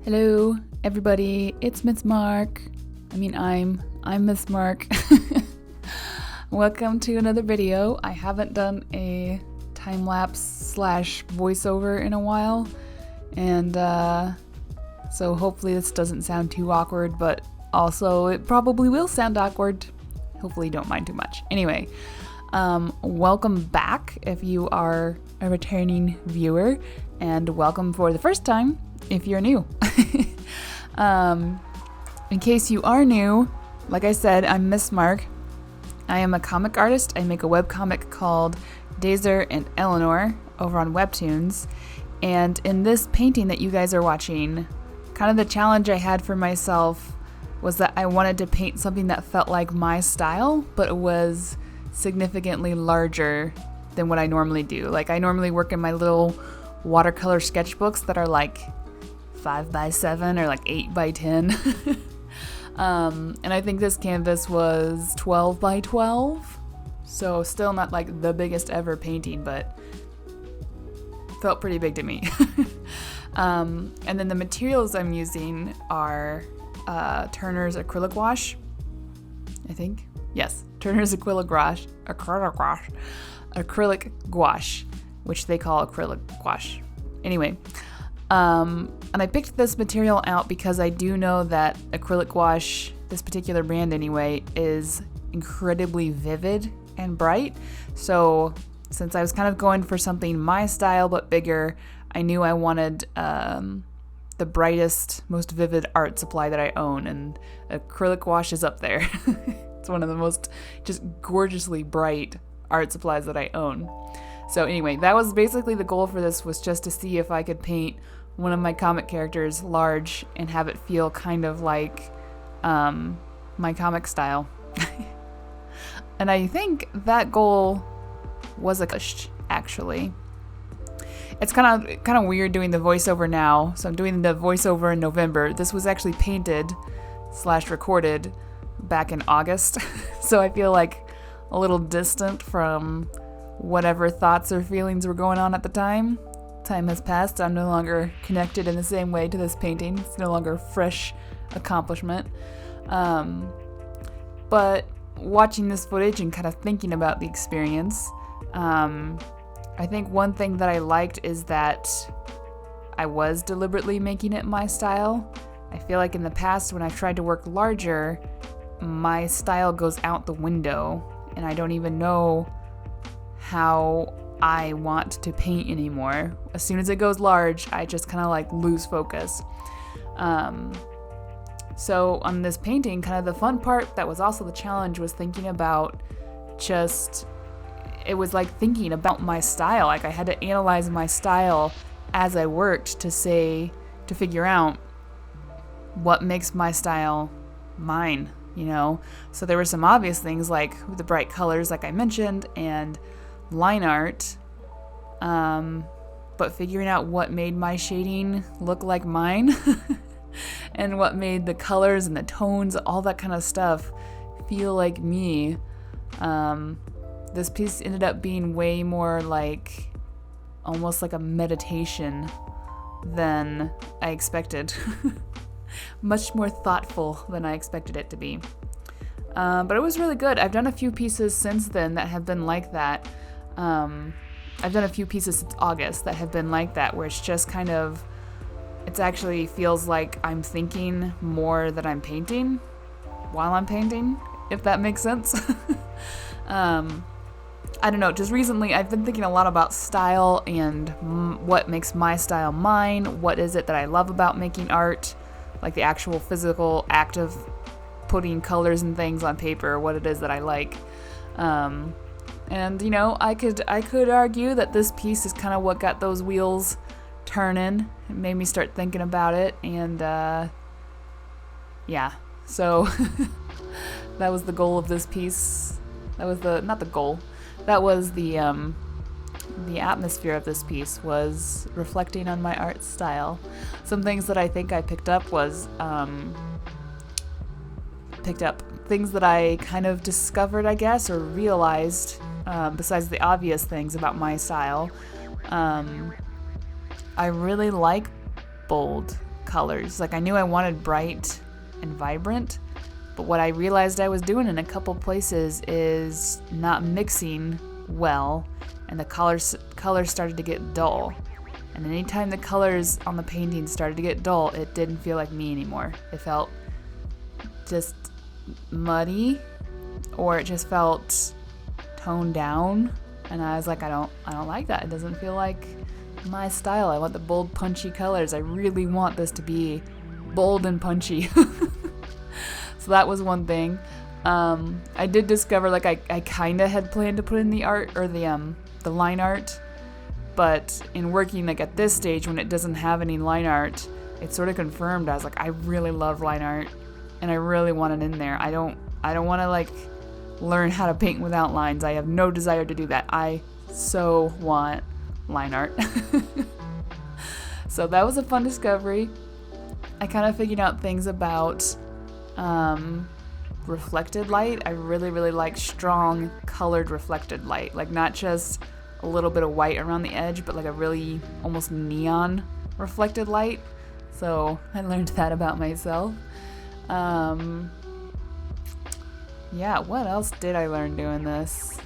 Hello, everybody. It's Miss Mark. I'm Miss Mark. Welcome to another video. I haven't done a time-lapse / voiceover in a while, and so hopefully this doesn't sound too awkward, but also it probably will sound awkward. Hopefully you don't mind too much. Anyway, welcome back if you are a returning viewer, and welcome for the first time if you're new. In case you are new, like I said, I'm Miss Mark. I am a comic artist. I make a webcomic called Dazer and Eleanor over on Webtoons. And in this painting that you guys are watching, kind of the challenge I had for myself was that I wanted to paint something that felt like my style, but it was significantly larger than what I normally do. Like, I normally work in my little watercolor sketchbooks that are like 5x7 or like 8x10. And I think this canvas was 12x12. So still not like the biggest ever painting, but felt pretty big to me. And then the materials I'm using are Turner's Acryla Gouache, I think. Yes, Turner's Acryla Gouache, which they call acrylic gouache. Anyway, and I picked this material out because I do know that acrylic gouache, this particular brand anyway, is incredibly vivid and bright. So since I was kind of going for something my style but bigger, I knew I wanted the brightest, most vivid art supply that I own, and acrylic gouache is up there. It's one of the most just gorgeously bright art supplies that I own. So anyway, that was basically the goal for this, was just to see if I could paint one of my comic characters large and have it feel kind of like my comic style. And I think that goal was accomplished, actually. It's kind of weird doing the voiceover now. So I'm doing the voiceover in November. This was actually painted / recorded back in August. So I feel like a little distant from whatever thoughts or feelings were going on at the time. Time has passed. I'm no longer connected in the same way to this painting. It's no longer a fresh accomplishment. But watching this footage and kind of thinking about the experience, I think one thing that I liked is that I was deliberately making it my style. I feel like in the past when I've tried to work larger, my style goes out the window and I don't even know how I want to paint anymore. As soon as it goes large, I just kind of like lose focus. So on this painting, kind of the fun part that was also the challenge was thinking about it was like thinking about my style. Like I had to analyze my style as I worked to figure out what makes my style mine, you know? So there were some obvious things like the bright colors, like I mentioned, and line art, but figuring out what made my shading look like mine and what made the colors and the tones, all that kind of stuff, feel like me. This piece ended up being way more like almost like a meditation than I expected. Much more thoughtful than I expected it to be. But it was really good. I've done a few pieces since then that have been like that. I've done a few pieces since August that have been like that, where it's just kind of, it actually feels like I'm thinking more than I'm painting while I'm painting, if that makes sense. I don't know, just recently I've been thinking a lot about style and what makes my style mine. What is it that I love about making art, like the actual physical act of putting colors and things on paper, what it is that I like. And you know, I could argue that this piece is kind of what got those wheels turning. It made me start thinking about it, and yeah. So that was the goal of this piece. That was not the goal. That was the atmosphere of this piece, was reflecting on my art style. Some things that I think I picked up was things that I kind of discovered, I guess, or realized, besides the obvious things about my style. I really like bold colors. Like I knew I wanted bright and vibrant, but what I realized I was doing in a couple places is not mixing well, and the colors started to get dull. And anytime the colors on the painting started to get dull, it didn't feel like me anymore. It felt just muddy, or it just felt toned down, and I was like, I don't like that. It doesn't feel like my style. I want the bold, punchy colors. I really want this to be bold and punchy. So that was one thing. I did discover, like, I kind of had planned to put in the art, or the line art, but in working, like, at this stage when it doesn't have any line art, it sort of confirmed. I was like, I really love line art, and I really want it in there. I don't want to, like, learn how to paint without lines. I have no desire to do that. I so want line art. So that was a fun discovery. I kind of figured out things about reflected light. I really, really like strong colored reflected light. Like not just a little bit of white around the edge, but like a really almost neon reflected light. So I learned that about myself. Yeah, what else did I learn doing this?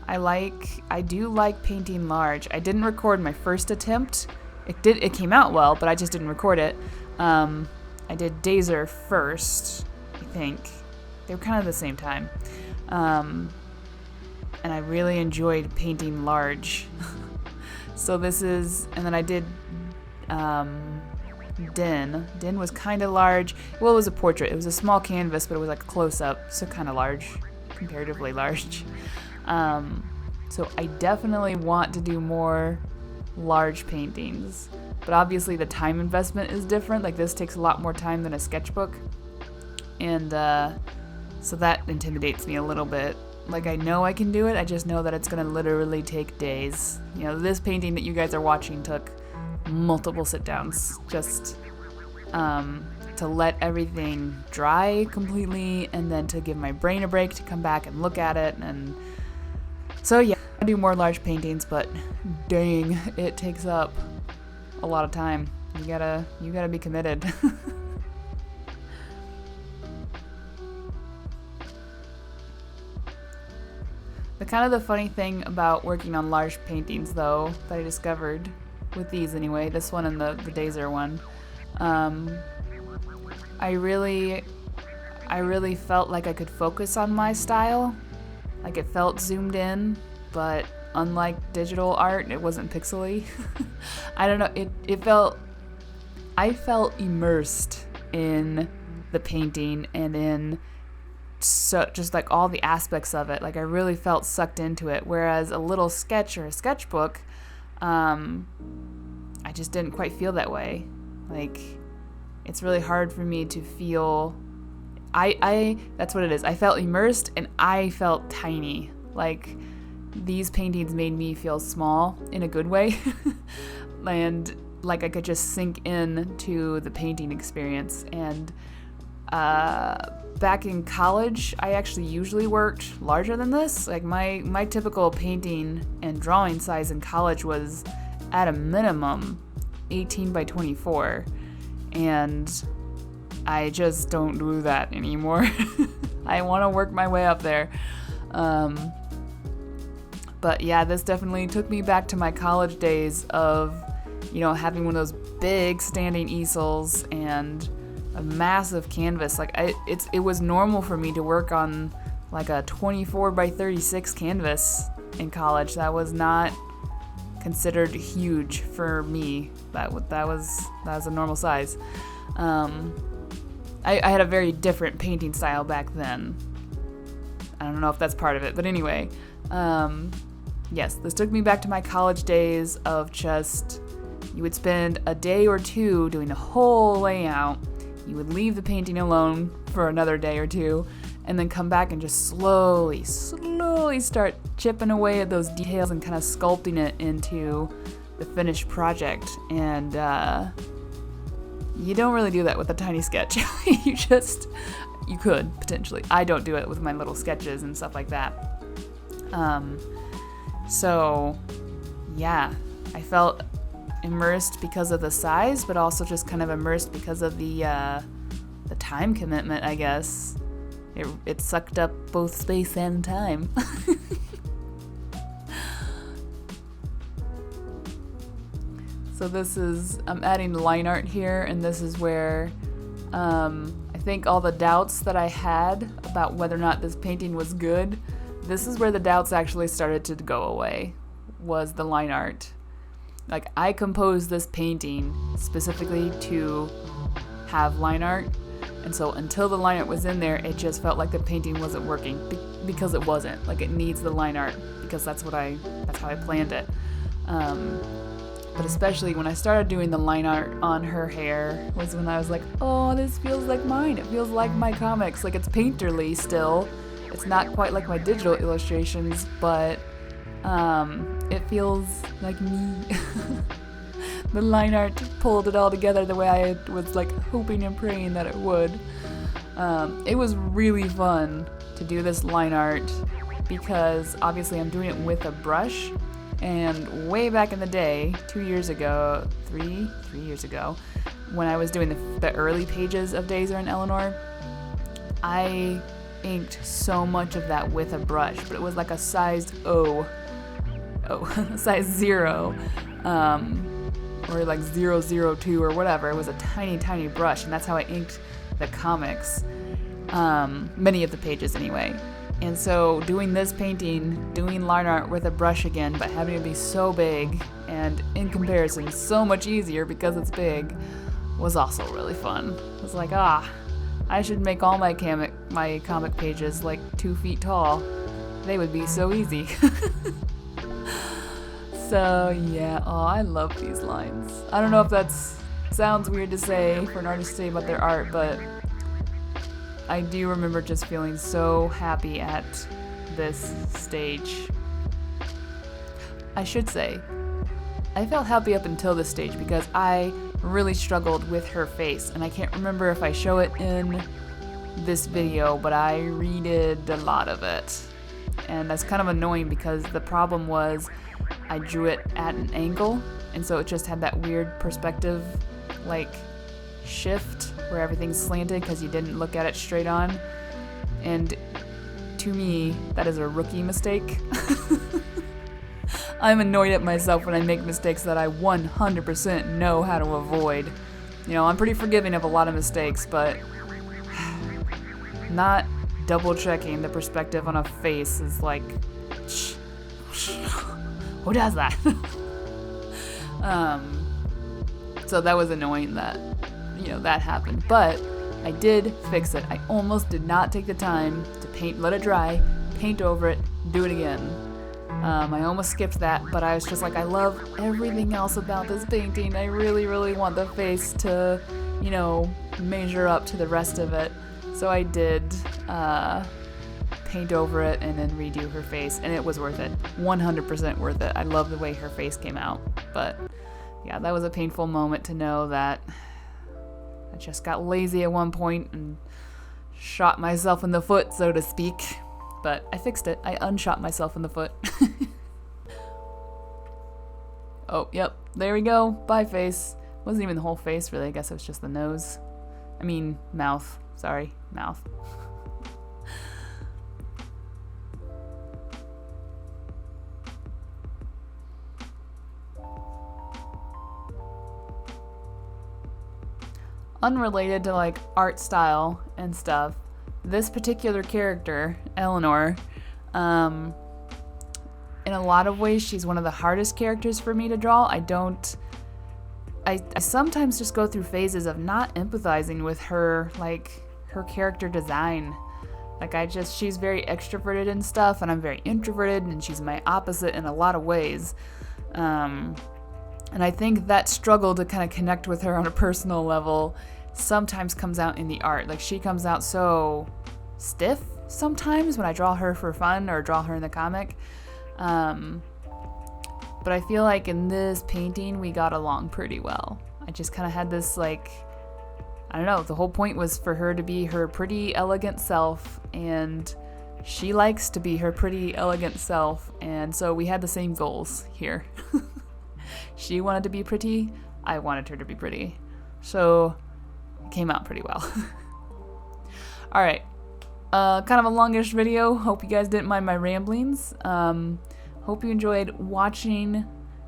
I do like painting large. I didn't record my first attempt. It came out well, but I just didn't record it. I did Dazer first, I think. They were kind of the same time. And I really enjoyed painting large. So this is, and then I did Din. Din was kind of large. Well, it was a portrait. It was a small canvas, but it was like a close-up, so kind of large, comparatively large. So I definitely want to do more large paintings, but obviously the time investment is different. Like this takes a lot more time than a sketchbook, and so that intimidates me a little bit. Like I know I can do it, I just know that it's gonna literally take days. You know, this painting that you guys are watching took multiple sit-downs just to let everything dry completely, and then to give my brain a break to come back and look at it. And so yeah, I do more large paintings, but dang, it takes up a lot of time. You gotta be committed. The funny thing about working on large paintings, though, that I discovered with these anyway, this one and the Dazer one, I really felt like I could focus on my style. Like it felt zoomed in, but unlike digital art, it wasn't pixely. I don't know, I felt immersed in the painting and in just like all the aspects of it. Like I really felt sucked into it, whereas a little sketch or a sketchbook, I just didn't quite feel that way. Like it's really hard for me to feel, that's what it is. I felt immersed and I felt tiny. Like these paintings made me feel small in a good way. And like I could just sink in to the painting experience. And back in college, I actually usually worked larger than this. Like my typical painting and drawing size in college was at a minimum 18 by 24. And I just don't do that anymore. I want to work my way up there. But yeah, this definitely took me back to my college days of, you know, having one of those big standing easels and a massive canvas. Like it was normal for me to work on like a 24 by 36 canvas in college. That was not considered huge for me. That was a normal size. I had a very different painting style back then. I don't know if that's part of it, but anyway, yes, this took me back to my college days of just, you would spend a day or two doing the whole layout, you would leave the painting alone for another day or two, and then come back and just slowly start chipping away at those details and kind of sculpting it into the finished project. And you don't really do that with a tiny sketch. You could, potentially. I don't do it with my little sketches and stuff like that. So, yeah, I felt immersed because of the size, but also just kind of immersed because of the time commitment, I guess. It sucked up both space and time. So this is, I'm adding line art here, and this is where I think all the doubts that I had about whether or not this painting was good, this is where the doubts actually started to go away, was the line art. Like, I composed this painting specifically to have line art, and so until the line art was in there, it just felt like the painting wasn't working, because it wasn't. Like, it needs the line art, because that's how I planned it. But especially when I started doing the line art on her hair was when I was like, oh, this feels like mine. It feels like my comics. Like, it's painterly still. It's not quite like my digital illustrations, but it feels like me. The line art pulled it all together the way I was like hoping and praying that it would. It was really fun to do this line art because obviously I'm doing it with a brush. And way back in the day, 3 years ago, when I was doing the early pages of Days Are in Eleanor, I inked so much of that with a brush, but it was like a size size 0, or like 002 or whatever. It was a tiny, tiny brush, and that's how I inked the comics, many of the pages anyway. And so doing this painting, doing line art with a brush again, but having it be so big and in comparison so much easier because it's big, was also really fun. I was like, I should make all my comic pages like 2 feet tall. They would be so easy. So yeah, I love these lines. I don't know if that sounds weird to say for an artist to say about their art, but I do remember just feeling so happy at this stage. I should say, I felt happy up until this stage because I really struggled with her face, and I can't remember if I show it in this video, but I redid a lot of it. And that's kind of annoying because the problem was I drew it at an angle, and so it just had that weird perspective, like, shift where everything's slanted because you didn't look at it straight on. And to me, that is a rookie mistake. I'm annoyed at myself when I make mistakes that I 100% know how to avoid. You know, I'm pretty forgiving of a lot of mistakes, but not double checking the perspective on a face is like, who does that? So that was annoying that, that happened, but I did fix it. I almost did not take the time to let it dry, paint over it, do it again. I almost skipped that, but I was just like, I love everything else about this painting. I really, really want the face to, measure up to the rest of it. So I did paint over it and then redo her face, and it was worth it. 100% worth it. I love the way her face came out. But yeah, that was a painful moment to know that I just got lazy at one point and shot myself in the foot, so to speak. But I fixed it. I unshot myself in the foot. Oh, yep. There we go. Bye, face. Wasn't even the whole face, really. I guess it was just the nose. I mean, mouth. Sorry, mouth. Unrelated to like art style and stuff, this particular character, Eleanor, in a lot of ways she's one of the hardest characters for me to draw. I sometimes just go through phases of not empathizing with her, like her character design. Like she's very extroverted and stuff, and I'm very introverted, and she's my opposite in a lot of ways. And I think that struggle to kind of connect with her on a personal level sometimes comes out in the art. Like, she comes out so stiff sometimes when I draw her for fun or draw her in the comic. But I feel like in this painting we got along pretty well. I just kind of had this, like, I don't know, the whole point was for her to be her pretty elegant self, and she likes to be her pretty elegant self, and so we had the same goals here. She wanted to be pretty. I wanted her to be pretty. So it came out pretty well. All right. Kind of a longish video. Hope you guys didn't mind my ramblings. Hope you enjoyed watching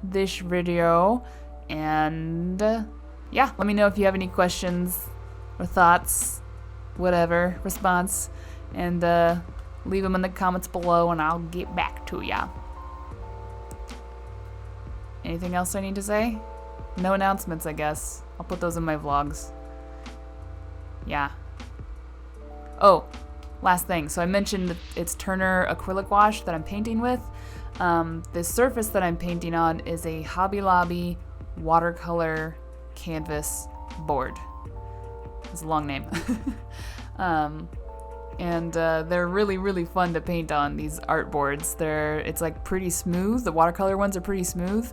this video. And yeah, let me know if you have any questions or thoughts, whatever, response. And leave them in the comments below and I'll get back to ya. Anything else I need to say? No announcements, I guess. I'll put those in my vlogs. Yeah. Oh, last thing. So I mentioned that it's Turner Acrylic Gouache that I'm painting with. The surface that I'm painting on is a Hobby Lobby watercolor canvas board. It's a long name. And they're really, really fun to paint on, these art boards. It's like pretty smooth. The watercolor ones are pretty smooth.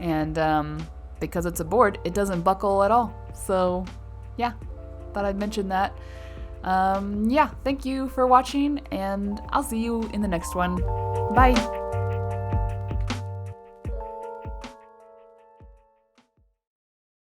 And because it's a board, it doesn't buckle at all. So yeah, thought I'd mention that. Yeah, thank you for watching, and I'll see you in the next one. Bye!